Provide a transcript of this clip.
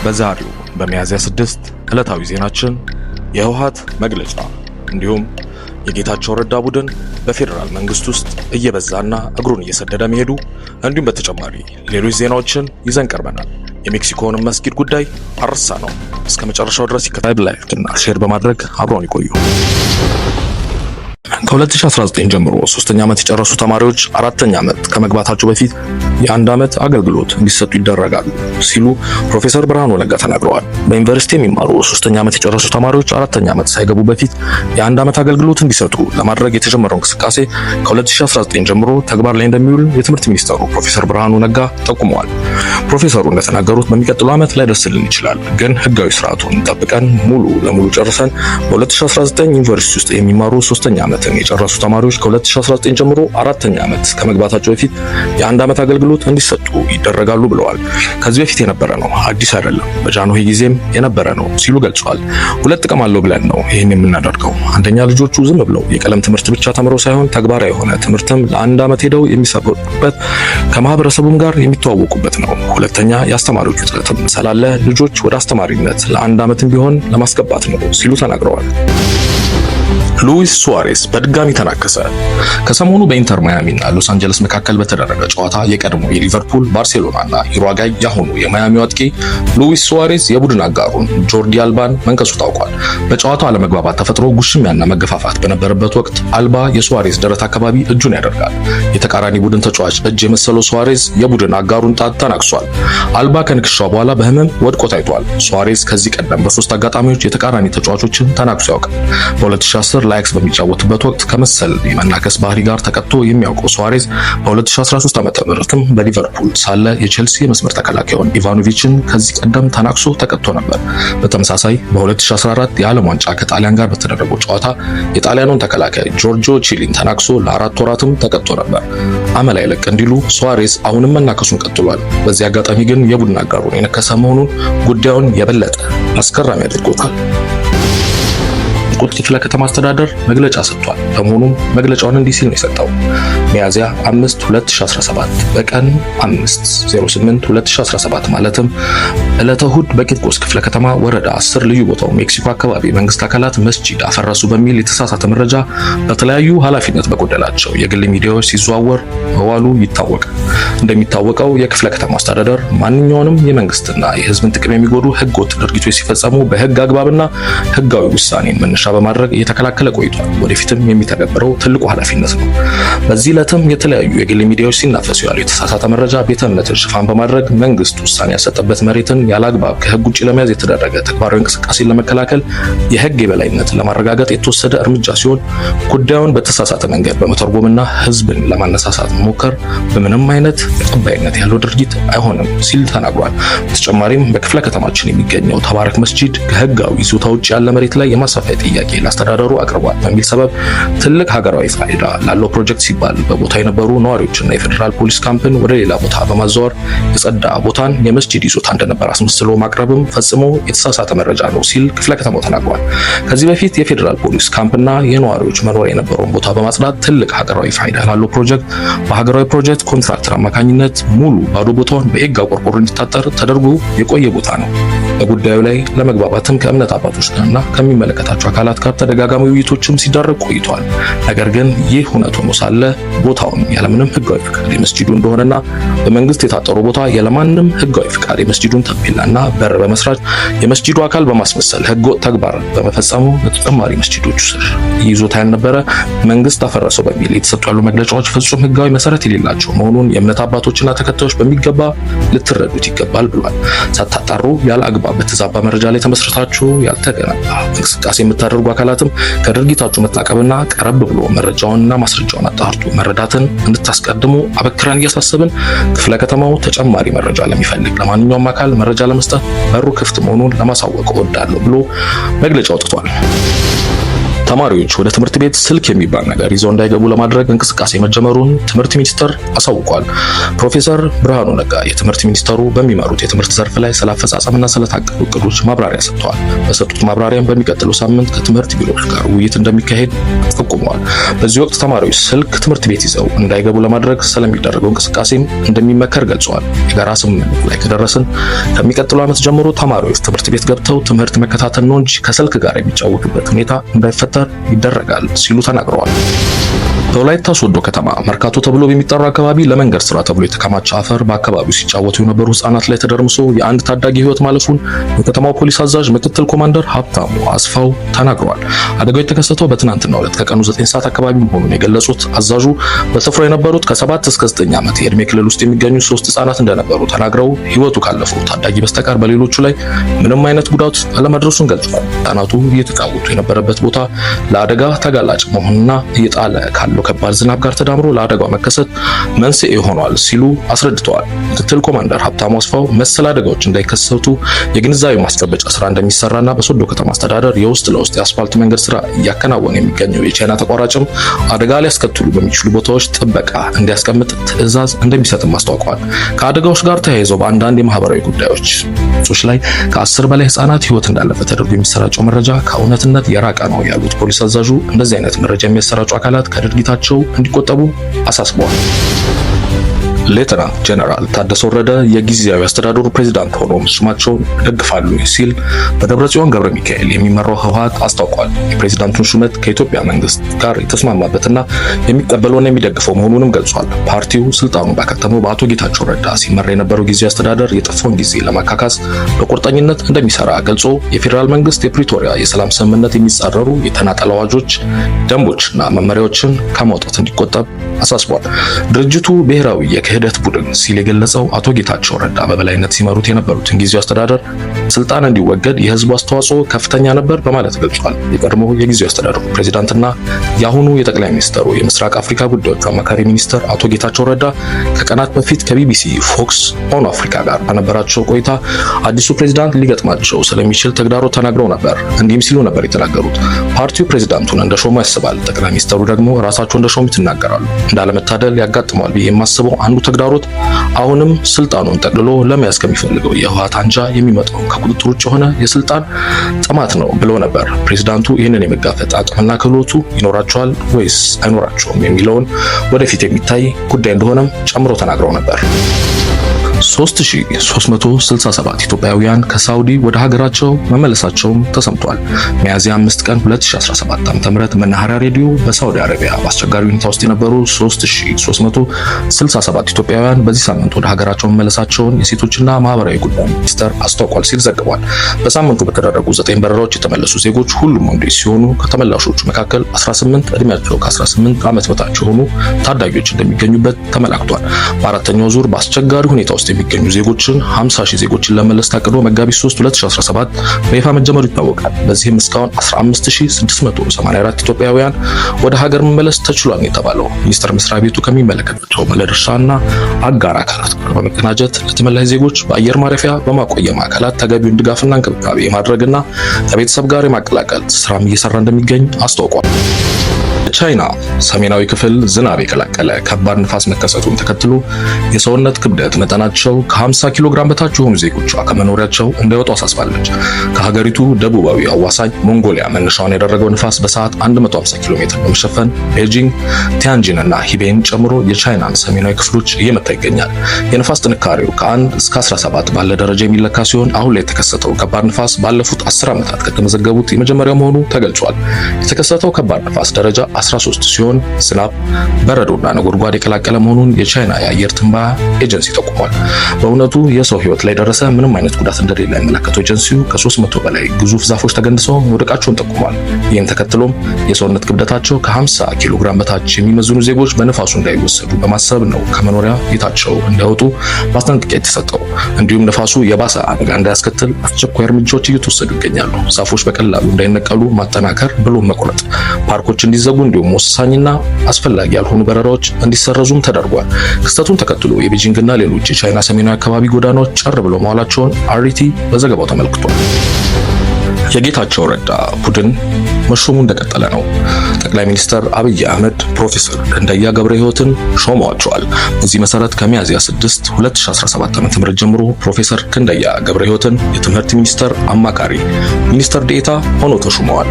በዛሬው በሚያዝያ 6 ዕለታዊ ዜናችን የህወሓት መግለጫ እንዲሁም የጌታቸው ረዳ ቡድን በፌደራል መንግስት ውስጥ እየበዛና እግሩን እየሰደደ መሄዱ እንዲሁም በተጨማሪ ሌሎች ዜናዎችን ይዘን ቀርበናል። የሜክሲኮውን መስጊድ ጉዳይ አርሳ ነው። እስከ መጨረሻው ድረስ ይከታተሉ፣ ላይክ እና ሼር በማድረግ አብረውን ይቆዩ። ከ2019 ጀምሮ 3ኛ ዓመት የጨረሱ ተማሪዎች 4ኛ ዓመት ከመግባታቸው በፊት የ1 ዓመት አገልግሎት እንዲሰጡ ይደረጋሉ ሲሉ ፕሮፌሰር ብርሃኑ ነጋ ተናግረዋል። በዩኒቨርሲቲ የሚማሩ 3ኛ ዓመት የጨረሱ ተማሪዎች 4ኛ ዓመት ሳይገቡ በፊት የ1 ዓመት አገልግሎት እንዲሰጡ ለማድረግ የተጀመረው እንቅስቃሴ ከ2019 ጀምሮ ተግባር ላይ እንደሚውል የትምህርት ሚኒስትሩ ፕሮፌሰር ብርሃኑ ነጋ ጠቁመዋል። ፕሮፌሰሩ እንደተናገሩት በሚቀጥለው ዓመት ላይ ደርስልን ይችላል፣ ግን ህጋዊ ስርዓቱን ጠብቀን ሙሉ ለሙሉ ጨርሰን በ2019 ዩኒቨርሲቲ ውስጥ የሚማሩ 3ኛ ዓመት የጨረሱ ተማሪዎች ከ2019 ጀምሮ 4ኛ ዓመት ከመግባታቸው በፊት የ1 ዓመት አገልግሎት እንዲሰጡ ይደረጋሉ ብለዋል። ከዚህ በፊት የነበረ ነው፣ አዲስ አይደለም፣ በጃንሆይ ጊዜም የነበረ ነው ሲሉ ገልጸዋል። ሁለት ጥቅም አለው ብለን ነው ይህን የምናደርገው። አንደኛ ልጆቹ ዝም ብለው የቀለም ትምህርት ብቻ ተምረው ሳይሆን ተግባራዊ የሆነ ትምህርትም ለ1 ዓመት ሄደው የሚሰሩበት ከማህበረሰቡም ጋር የሚተዋወቁበት ነው። ሁለተኛ የአስተማሪዎች እጥረትም ስላለ ልጆች ወደ አስተማሪነት ለ1 ዓመትም ቢሆን ለማስገባት ነው ሲሉ ተናግረዋል። ሉዊስ ሱዋሬዝ በድጋሚ ተናከሰ። ከሰሞኑ በኢንተር ማያሚ እና ሎስ አንጀለስ መካከል በተደረገ ጨዋታ የቀድሞ የሊቨርፑል፣ ባርሴሎና እና ዩሩጓይ ያሁኑ የማያሚው አጥቂ ሉዊስ ሱዋሬዝ የቡድን አጋሩን ጆርዲ አልባን መንከሱ ታውቋል። በጨዋታው አለመግባባት ተፈጥሮ ጉሽሚያና መገፋፋት በነበረበት ወቅት አልባ የሱዋሬዝ ደረት አካባቢ እጁን ያደርጋል። የተቃራኒ ቡድን ተጫዋች እጅ የመሰለው ሱዋሬዝ የቡድን አጋሩን ጣት ተናክሷል። አልባ ከንክሻው በኋላ በህመም ወድቆ ታይቷል። ሱዋሬዝ ከዚህ ቀደም በ3 አጋጣሚዎች የተቃራኒ ተጫዋቾችን ተናክሶ ያውቃል። በ2010 ላይክስ በሚጫወትበት ወቅት ከመሰል የመናከስ ባህሪ ጋር ተቀጥቶ የሚያውቀው ሱዋሬዝ በ2013 ዓ.ም በሊቨርፑል ሳለ የቼልሲ መስመር ተከላካዩን ኢቫኖቪችን ከዚህ ቀደም ተናክሶ ተቀጥቶ ነበር። በተመሳሳይ በ2014 የዓለም ዋንጫ ከጣሊያን ጋር በተደረገው ጨዋታ የጣሊያኑን ተከላካይ ጆርጆ ቺሊን ተናክሶ ለ4 ወራትም ተቀጥቶ ነበር። አመል አይለቅ እንዲሉ ሱዋሬዝ አሁንም መናከሱን ቀጥሏል። በዚህ አጋጣሚ ግን የቡድን አጋሩን የነከሰ መሆኑን ጉዳዩን የበለጠ አስገራሚ አድርጎታል። ቁጥ ክፍለ ከተማ አስተዳደር መግለጫ ሰጥቷል። በመሆኑም መግለጫውን እንዲህ ሲል ነው የሰጠው። ሚያዝያ 5 2017 በቀን 5/08/2017 ማለትም ዕለተ እሁድ በቂርቆስ ክፍለ ከተማ ወረዳ 10 ልዩ ቦታው ሜክሲኮ አካባቢ መንግስት አካላት መስጂድ አፈረሱ በሚል የተሳሳተ መረጃ በተለያዩ ኃላፊነት በጎደላቸው የግል ሚዲያዎች ሲዘዋወር መዋሉ ይታወቃል። እንደሚታወቀው የክፍለ ከተማ አስተዳደር ማንኛውንም የመንግስትና የህዝብን ጥቅም የሚጎዱ ህገወጥ ድርጊቶች ሲፈጸሙ በህግ አግባብና ህጋዊ ውሳኔ መነሻ በማድረግ እየተከላከለ ቆይቷል። ወደፊትም የሚተገበረው ትልቁ ኃላፊነት ነው። በዚህ ዕለትም የተለያዩ የግል ሚዲያዎች ሲናፈሱ ያሉ የተሳሳተ መረጃ ቤተ እምነትን ሽፋን በማድረግ መንግስት ውሳኔ ያሰጠበት መሬትን ያላግባብ ከህግ ውጭ ለመያዝ የተደረገ ተግባራዊ እንቅስቃሴን ለመከላከል የህግ የበላይነትን ለማረጋገጥ የተወሰደ እርምጃ ሲሆን ጉዳዩን በተሳሳተ መንገድ በመተርጎምና ህዝብን ለማነሳሳት መሞከር በምንም አይነት ተቀባይነት ያለው ድርጊት አይሆንም ሲል ተናግሯል። በተጨማሪም በክፍለ ከተማችን የሚገኘው ተባረክ መስጂድ ከህጋዊ ይዞታ ውጭ ያለ መሬት ላይ የማስፋፊያ ጥያቄ ለአስተዳደሩ አቅርቧል በሚል ሰበብ ትልቅ ሀገራዊ ፋይዳ ላለው ፕሮጀክት ሲባል በቦታ የነበሩ ነዋሪዎችና የፌዴራል ፖሊስ ካምፕን ወደ ሌላ ቦታ በማዘዋወር የጸዳ ቦታን የመስጂድ ይዞታ እንደነበር አስመስሎ ማቅረብም ፈጽሞ የተሳሳተ መረጃ ነው ሲል ክፍለ ከተማው ተናግሯል። ከዚህ በፊት የፌዴራል ፖሊስ ካምፕና የነዋሪዎች መኖሪያ የነበረውን ቦታ በማጽዳት ትልቅ ሀገራዊ ፋይዳ ላለው ፕሮጀክት በሀገራዊ ፕሮጀክት ኮንትራክተር አማካኝነት ሙሉ ባዶ ቦታውን በኤጋ ቆርቆሮ እንዲታጠር ተደርጎ የቆየ ቦታ ነው። በጉዳዩ ላይ ለመግባባትም ከእምነት አባቶች ጋርና ከሚመለከታቸው አካላት ጋር ተደጋጋሚ ውይይቶችም ሲደረግ ቆይቷል። ነገር ግን ይህ እውነት ሆኖ ሳለ ቦታውን ያለምንም ህጋዊ ፍቃድ የመስጂዱ እንደሆነና በመንግስት የታጠሩ ቦታ ያለማንም ህጋዊ ፍቃድ የመስጂዱን ታፔላና በር በመስራት የመስጂዱ አካል በማስመሰል ህገወጥ ተግባር በመፈጸሙ በተጨማሪ መስጂዶቹ ስር ይዞታ ያልነበረ መንግስት አፈረሰው በሚል የተሰጡ ያሉ መግለጫዎች ፍጹም ህጋዊ መሰረት የሌላቸው መሆኑን የእምነት አባቶችና ተከታዮች በሚገባ ልትረዱት ይገባል ብሏል። ሳታጣሩ ያለ አግባብ በተዛባ መረጃ ላይ ተመስርታችሁ ያልተገናባ እንቅስቃሴ የምታደርጉ አካላትም ከድርጊታችሁ መታቀብና ቀረብ ብሎ መረጃውንና ማስረጃውን አጣርቶ መረዳትን እንድታስቀድሙ አበክረን እያሳሰብን ክፍለ ከተማው ተጨማሪ መረጃ ለሚፈልግ ለማንኛውም አካል መረጃ ለመስጠት በሩ ክፍት መሆኑን ለማሳወቅ እወዳለሁ ብሎ መግለጫ አውጥቷል። ተማሪዎች ወደ ትምህርት ቤት ስልክ የሚባል ነገር ይዘው እንዳይገቡ ለማድረግ እንቅስቃሴ መጀመሩን ትምህርት ሚኒስቴር አሳውቋል። ፕሮፌሰር ብርሃኑ ነጋ የትምህርት ሚኒስቴሩ በሚመሩት የትምህርት ዘርፍ ላይ ስለ አፈጻጸምና ስለታቀዱ እቅዶች ማብራሪያ ሰጥተዋል። በሰጡት ማብራሪያም በሚቀጥለው ሳምንት ከትምህርት ቢሮዎች ጋር ውይይት እንደሚካሄድ ጠቁመዋል። በዚህ ወቅት ተማሪዎች ስልክ ትምህርት ቤት ይዘው እንዳይገቡ ለማድረግ ስለሚደረገው እንቅስቃሴም እንደሚመከር ገልጸዋል። የጋራ ስምምነት ላይ ከደረስን ከሚቀጥለው ዓመት ጀምሮ ተማሪዎች ትምህርት ቤት ገብተው ትምህርት መከታተል ነው እንጂ ከስልክ ጋር የሚጫወቱበት ሁኔታ እንዳይፈጠር ይደረጋል ሲሉ ተናግረዋል። በወላይታ ሶዶ ከተማ መርካቶ ተብሎ በሚጠራው አካባቢ ለመንገድ ስራ ተብሎ የተከማቸ አፈር በአካባቢው ሲጫወቱ የነበሩ ህጻናት ላይ ተደርምሶ የአንድ ታዳጊ ህይወት ማለፉን የከተማው ፖሊስ አዛዥ ምክትል ኮማንደር ሀብታሙ አስፋው ተናግረዋል። አደጋው የተከሰተው በትናንትናው ዕለት ከቀኑ 9 ሰዓት አካባቢ መሆኑን የገለጹት አዛዡ በስፍራው የነበሩት ከ7 እስከ 9 ዓመት የዕድሜ ክልል ውስጥ የሚገኙ 3 ህጻናት እንደነበሩ ተናግረው ህይወቱ ካለፈው ታዳጊ በስተቀር በሌሎቹ ላይ ምንም አይነት ጉዳት አለመድረሱን ገልጸዋል። ህጻናቱ እየተጫወቱ የነበረበት ቦታ ለአደጋ ተጋላጭ መሆኑና እየጣለ ካለው ከባድ ዝናብ ጋር ተዳምሮ ለአደጋው መከሰት መንስኤ ሆኗል ሲሉ አስረድተዋል። ምክትል ኮማንደር ሀብታሙ አስፋው መሰል አደጋዎች እንዳይከሰቱ የግንዛቤ ማስጨበጫ ስራ እንደሚሰራና በሶዶ ከተማ አስተዳደር የውስጥ ለውስጥ የአስፋልት መንገድ ስራ እያከናወነ የሚገኘው የቻይና ተቋራጭም አደጋ ሊያስከትሉ በሚችሉ ቦታዎች ጥበቃ እንዲያስቀምጥ ትዕዛዝ እንደሚሰጥም አስታውቀዋል። ከአደጋዎች ጋር ተያይዘው በአንዳንድ የማህበራዊ ጉዳዮች ላይ ከ10 በላይ ህጻናት ህይወት እንዳለፈ ተደርጎ የሚሰራጨው መረጃ ከእውነትነት የራቀ ነው ያሉት ፖሊስ አዛዡ እንደዚህ አይነት መረጃ የሚያሰራጩ አካላት ከድርጊታቸው እንዲቆጠቡ አሳስበዋል። ሌተናንት ጀነራል ታደሰ ወረደ የጊዜያዊ አስተዳደሩ ፕሬዝዳንት ሆነው መሾማቸውን ደግፋሉ ሲል በደብረጽዮን ገብረ ሚካኤል የሚመራው ህወሓት አስታውቋል። የፕሬዝዳንቱን ሹመት ከኢትዮጵያ መንግስት ጋር የተስማማበትና የሚቀበለውና የሚደግፈው መሆኑንም ገልጿል። ፓርቲው ስልጣኑን ባከተመው በአቶ ጌታቸው ረዳ ሲመራ የነበረው ጊዜያዊ አስተዳደር የጠፋውን ጊዜ ለማካካስ በቁርጠኝነት እንደሚሰራ ገልጾ የፌዴራል መንግስት የፕሪቶሪያ የሰላም ስምምነት የሚጻረሩ የተናጠል አዋጆች፣ ደንቦችና መመሪያዎችን ከማውጣት እንዲቆጠብ አሳስቧል። ድርጅቱ ብሔራዊ የክህደት ቡድን ሲል የገለጸው አቶ ጌታቸው ረዳ በበላይነት ሲመሩት የነበሩትን ጊዜያዊ አስተዳደር ስልጣን እንዲወገድ የህዝቡ አስተዋጽኦ ከፍተኛ ነበር በማለት ገልጿል። የቀድሞ የጊዜያዊ አስተዳደሩ ፕሬዝዳንትና የአሁኑ የጠቅላይ ሚኒስትሩ የምስራቅ አፍሪካ ጉዳዮች አማካሪ ሚኒስትር አቶ ጌታቸው ረዳ ከቀናት በፊት ከቢቢሲ ፎክስ ኦን አፍሪካ ጋር በነበራቸው ቆይታ አዲሱ ፕሬዝዳንት ሊገጥማቸው ስለሚችል ተግዳሮት ተናግረው ነበር። እንዲህም ሲሉ ነበር የተናገሩት። ፓርቲው ፕሬዝዳንቱን እንደሾሙ ያስባል፣ ጠቅላይ ሚኒስትሩ ደግሞ ራሳቸው እንደሾሙት ይናገራሉ። እንዳለመታደል ያጋጥመዋል ብዬ የማስበው አንዱ ተግዳሮት አሁንም ስልጣኑን ጠቅልሎ ለመያዝ ከሚፈልገው የህወሓት አንጃ የሚመጣው ከቁጥጥር ውጭ የሆነ የስልጣን ጥማት ነው ብለው ነበር። ፕሬዝዳንቱ ይህንን የመጋፈጥ አቅምና ክህሎቱ ይኖራቸዋል ወይስ አይኖራቸውም የሚለውን ወደፊት የሚታይ ጉዳይ እንደሆነም ጨምሮ ተናግረው ነበር። 3367 ኢትዮጵያውያን ከሳውዲ ወደ ሀገራቸው መመለሳቸውም ተሰምቷል። ሚያዝያ 5 ቀን 2017 ዓ.ም መናኸሪያ ሬዲዮ በሳውዲ አረቢያ በአስቸጋሪ ሁኔታ ውስጥ የነበሩ 3367 ኢትዮጵያውያን በዚህ ሳምንት ወደ ሀገራቸው መመለሳቸውን የሴቶችና ማህበራዊ ጉዳይ ሚኒስቴር አስታውቋል ሲል ዘግቧል። በሳምንቱ በተደረጉ 9 በረራዎች የተመለሱ ዜጎች ሁሉም ወንዶች ሲሆኑ ከተመላሾቹ መካከል 18 እድሜያቸው ከ18 ዓመት በታች የሆኑ ታዳጊዎች እንደሚገኙበት ተመላክቷል። በአራተኛው ዙር በአስቸጋሪ ሁኔታ ውስጥ የሚገኙ ዜጎችን 50,000 ዜጎችን ለመመለስ ታቅዶ መጋቢት 3 2017 በይፋ መጀመሩ ይታወቃል። በዚህም እስካሁን 15684 ኢትዮጵያውያን ወደ ሀገር መመለስ ተችሏል የተባለው ሚኒስቴር መስሪያ ቤቱ ከሚመለከታቸው ባለድርሻና አጋር አካላት ጋር በመቀናጀት ለተመላሽ ዜጎች በአየር ማረፊያ በማቆያ ማዕከላት ተገቢውን ድጋፍና እንክብካቤ የማድረግና ከቤተሰብ ጋር የማቀላቀል ስራም እየሰራ እንደሚገኝ አስታውቋል። ቻይና ሰሜናዊ ክፍል ዝናብ የቀላቀለ ከባድ ንፋስ መከሰቱን ተከትሎ የሰውነት ክብደት መጠናቸው ከ50 ኪሎ ግራም በታች የሆኑ ዜጎቿ ከመኖሪያቸው እንዳይወጡ አሳስባለች። ከሀገሪቱ ደቡባዊ አዋሳኝ ሞንጎሊያ መነሻውን ያደረገው ንፋስ በሰዓት 150 ኪሎ ሜትር በመሸፈን ቤጂንግ፣ ቲያንጂን እና ሂቤን ጨምሮ የቻይናን ሰሜናዊ ክፍሎች እየመታ ይገኛል። የንፋስ ጥንካሬው ከ1 እስከ 17 ባለ ደረጃ የሚለካ ሲሆን አሁን ላይ የተከሰተው ከባድ ንፋስ ባለፉት 10 ዓመታት ከተመዘገቡት የመጀመሪያው መሆኑ ተገልጿል። የተከሰተው ከባድ ንፋስ ደረጃ 13 ሲሆን ዝናብ፣ በረዶና ነጎድጓድ የቀላቀለ መሆኑን የቻይና የአየር ትንበያ ኤጀንሲ ጠቁሟል። በእውነቱ የሰው ሕይወት ላይ ደረሰ ምንም አይነት ጉዳት እንደሌለ ያመለከተው ኤጀንሲው ከ300 በላይ ግዙፍ ዛፎች ተገንድሰው መውደቃቸውን ጠቁሟል። ይህን ተከትሎም የሰውነት ክብደታቸው ከ50 ኪሎ ግራም በታች የሚመዝኑ ዜጎች በንፋሱ እንዳይወሰዱ በማሰብ ነው ከመኖሪያ ቤታቸው እንዳይወጡ ማስጠንቀቂያ የተሰጠው። እንዲሁም ንፋሱ የባሰ አደጋ እንዳያስከትል አስቸኳይ እርምጃዎች እየተወሰዱ ይገኛሉ። ዛፎች በቀላሉ እንዳይነቀሉ ማጠናከር ብሎም መቁረጥ፣ ፓርኮች እንዲዘጉ እንዲሁም ወሳኝና አስፈላጊ ያልሆኑ በረራዎች እንዲሰረዙም ተደርጓል። ክስተቱን ተከትሎ የቤጂንግና ሌሎች የቻይና ሰሜናዊ አካባቢ ጎዳናዎች ጭር ብለው መዋላቸውን አርቲ በዘገባው ተመልክቷል። የጌታቸው ረዳ ቡድን መሾሙ እንደቀጠለ ነው። ጠቅላይ ሚኒስትር አብይ አህመድ ፕሮፌሰር ክንደያ ገብረ ሕይወትን ሾመዋቸዋል። በዚህ መሰረት ከሚያዝያ 6 2017 ዓ.ም ጀምሮ ፕሮፌሰር ክንደያ ገብረ ሕይወትን የትምህርት ሚኒስቴር አማካሪ ሚኒስትር ዴኤታ ሆነው ተሾመዋል።